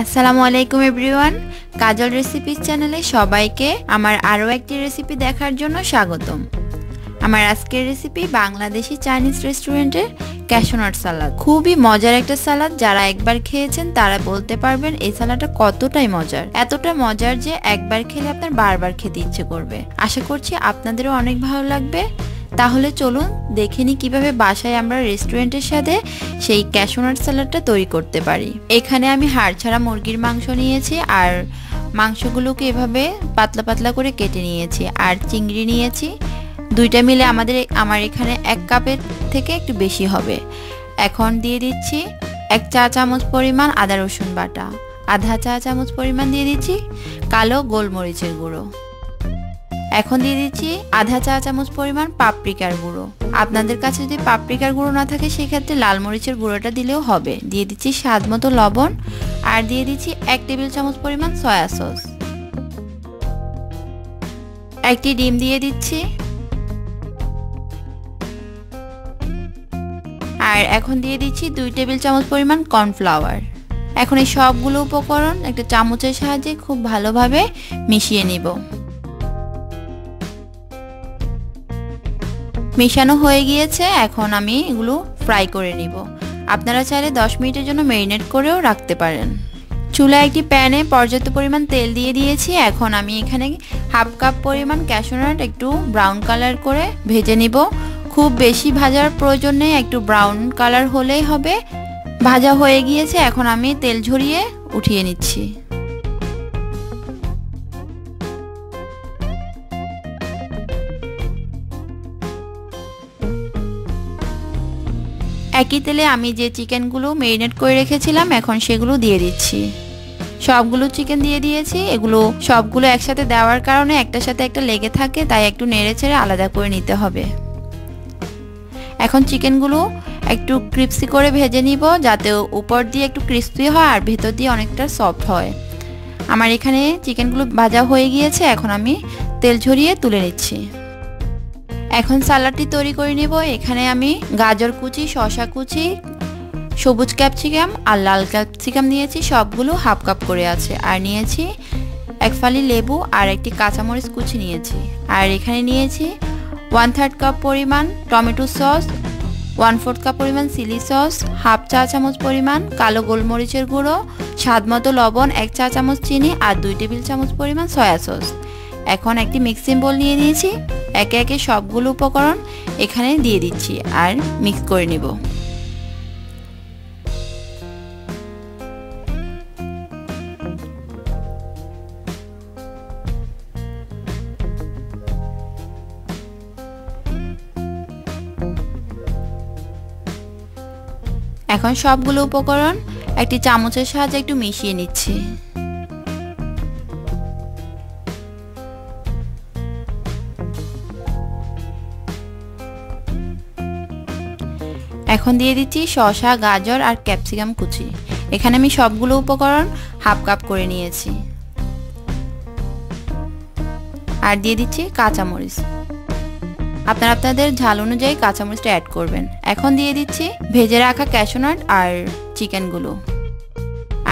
আসসালামু আলাইকুম এভরিওয়ান, কাজল রেসিপিস চ্যানেলে সবাইকে আমার আরও একটি রেসিপি দেখার জন্য স্বাগতম। আমার আজকের রেসিপি বাংলাদেশি চাইনিজ রেস্টুরেন্টের ক্যাশু নাট সালাদ। খুবই মজার একটা সালাদ, যারা একবার খেয়েছেন তারা বলতে পারবেন এই সালাদটা কতটাই মজার। এতটা মজার যে একবার খেলে আপনার বারবার খেতে ইচ্ছে করবে। আশা করছি আপনাদেরও অনেক ভালো লাগবে। তাহলে চলুন দেখে নিই কিভাবে বাসায় আমরা রেস্টুরেন্টের সাথে সেই ক্যাশু নাট সালাডটা তৈরি করতে পারি। এখানে আমি হাড় ছাড়া মুরগির মাংস নিয়েছি, আর মাংসগুলোকে এভাবে পাতলা পাতলা করে কেটে নিয়েছি, আর চিংড়ি নিয়েছি। দুইটা মিলে আমার এখানে 1 কাপের থেকে একটু বেশি হবে। এখন দিয়ে দিচ্ছি 1 চা চামচ পরিমাণ আদা রসুন বাটা, আধা চা চামচ পরিমাণ দিয়ে দিচ্ছি কালো গোলমরিচের গুঁড়ো। এখন দিয়ে দিচ্ছি আধা চা চামচ পরিমাণ পাপরিকার গুঁড়ো। আপনাদের কাছে যদি পাপরিকার গুঁড়ো না থাকে সেক্ষেত্রে লাল মরিচের গুঁড়োটা দিলেও হবে। দিয়ে দিচ্ছি স্বাদ মতো লবণ, আর দিয়ে দিচ্ছি 1 টেবিল চামচ পরিমাণ সয়া সস। একটি ডিম দিয়ে দিচ্ছি, আর এখন দিয়ে দিচ্ছি 2 টেবিল চামচ পরিমাণ কর্নফ্লাওয়ার। এখন এই সবগুলো উপকরণ একটা চামচের সাহায্যে খুব ভালোভাবে মিশিয়ে নিব। মেশানো হয়ে গিয়েছে, এখন আমি এগুলো ফ্রাই করে নিব। আপনারা চাইলে 10 মিনিটের জন্য ম্যারিনেট করেও রাখতে পারেন। চুলায় একটি প্যানে পর্যাপ্ত পরিমাণ তেল দিয়ে দিয়েছি। এখন আমি এখানে 1/2 কাপ পরিমাণ ক্যাশু নাট একটু ব্রাউন কালার করে ভেজে নিব। খুব বেশি ভাজার প্রয়োজন নেই, একটু ব্রাউন কালার হলেই হবে। ভাজা হয়ে গিয়েছে, এখন আমি তেল ঝরিয়ে উঠিয়ে নিচ্ছি। একই তেলে আমি যে চিকেনগুলো ম্যারিনেট করে রেখেছিলাম এখন সেগুলো দিয়ে দিচ্ছি। সবগুলো চিকেন দিয়ে দিয়েছি। এগুলো সবগুলো একসাথে দেওয়ার কারণে একটার সাথে একটা লেগে থাকে, তাই একটু নেড়ে ছেড়ে আলাদা করে নিতে হবে। এখন চিকেনগুলো একটু ক্রিস্পি করে ভেজে নিব, যাতে উপর দিয়ে একটু ক্রিস্পি হয় আর ভেতর দিয়ে অনেকটা সফট হয়। আমার এখানে চিকেনগুলো ভাজা হয়ে গিয়েছে, এখন আমি তেল ঝরিয়ে তুলে নিচ্ছি। এখন সালাডটি তৈরি করে নেব। এখানে আমি গাজর কুচি, শসা কুচি, সবুজ ক্যাপসিকাম আর লাল ক্যাপসিকাম নিয়েছি। সবগুলো 1/2 কাপ করে আছে। আর নিয়েছি 1 ফালি লেবু আর একটি কাঁচামরিচ কুচি নিয়েছি। আর এখানে নিয়েছি 1/3 কাপ পরিমাণ টমেটো সস, 1/4 কাপ পরিমাণ চিলি সস, 1/2 চা চামচ পরিমাণ কালো গোলমরিচের গুঁড়ো, স্বাদ মতো লবণ, 1 চা চামচ চিনি আর 2 টেবিল চামচ পরিমাণ সয়া সস। এখন একটি মিক্সিং বোল নিয়ে নিয়েছি। একে একে সবগুলো উপকরণ এখানে দিয়ে দিচ্ছি আর মিক্স করে নিব। এখন সবগুলো উপকরণ একটি চামচের সাহায্যে একটু মিশিয়ে নিচ্ছি। এখন দিয়ে দিচ্ছি শসা, গাজর আর ক্যাপসিকাম কুচি। এখানে আমি সবগুলো উপকরণ 1/2 কাপ করে নিয়েছি। আর দিয়ে দিচ্ছি কাঁচামরিচ। আপনারা আপনাদের ঝাল অনুযায়ী কাঁচামরিচটা অ্যাড করবেন। এখন দিয়ে দিচ্ছি ভেজে রাখা ক্যাশু নাট আর চিকেনগুলো।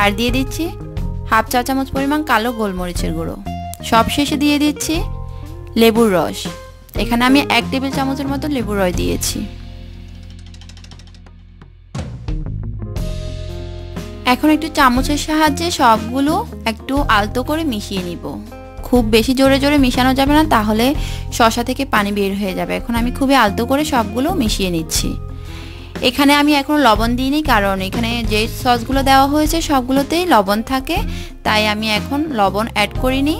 আর দিয়ে দিচ্ছি 1/2 চা চামচ পরিমাণ কালো গোলমরিচের গুঁড়ো। সবশেষে দিয়ে দিচ্ছি লেবুর রস। এখানে আমি 1 টেবিল চামচের মতো লেবুর রস দিয়েছি। এখন একটু চামচের সাহায্যে সবগুলো একটু আলতো করে মিশিয়ে নিব। খুব বেশি জোরে জোরে মিশানো যাবে না, তাহলে শসা থেকে পানি বের হয়ে যাবে। এখন আমি খুবই আলতো করে সবগুলো মিশিয়ে নিচ্ছি। এখানে আমি এখন লবণ দিইনি, কারণ এখানে যে সসগুলো দেওয়া হয়েছে সবগুলোতেই লবণ থাকে, তাই আমি এখন লবণ অ্যাড করিনি।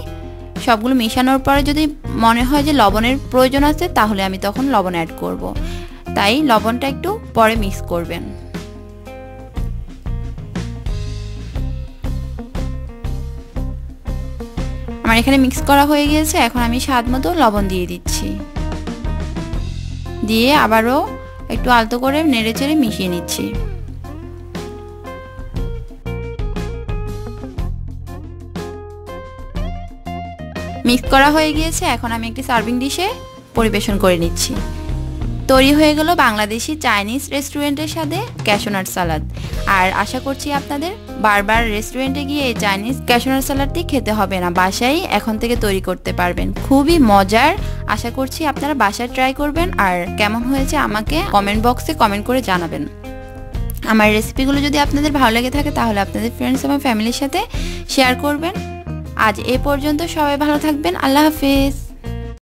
সবগুলো মিশানোর পরে যদি মনে হয় যে লবণের প্রয়োজন আছে তাহলে আমি তখন লবণ অ্যাড করব। তাই লবণটা একটু পরে মিক্স করবেন। আমার এখানে মিক্স করা হয়ে গিয়েছে। এখন আমি স্বাদ মতো লবণ দিয়ে দিচ্ছি। দিয়ে আবারও একটু আলতো করে নেড়ে চেড়ে মিশিয়ে নিচ্ছি। মিক্স করা হয়ে গিয়েছে। এখন আমি একটি সার্ভিং ডিশে পরিবেশন করে নিচ্ছি। তৈরি হয়ে গেল বাংলাদেশি চাইনিজ রেস্টুরেন্টের সাথে ক্যাশু নাট সালাদ। আর আশা করছি আপনাদের বারবার রেস্টুরেন্টে গিয়ে এই চাইনিজ ক্যাশনাট স্যালাডটি খেতে হবে না, বাসায় এখন থেকে তৈরি করতে পারবেন। খুবই মজার, আশা করছি আপনারা বাসায় ট্রাই করবেন আর কেমন হয়েছে আমাকে কমেন্ট বক্সে কমেন্ট করে জানাবেন। আমার রেসিপিগুলো যদি আপনাদের ভালো লেগে থাকে তাহলে আপনাদের ফ্রেন্ডস এবং ফ্যামিলির সাথে শেয়ার করবেন। আজ এ পর্যন্ত, সবাই ভালো থাকবেন। আল্লাহ হাফেজ।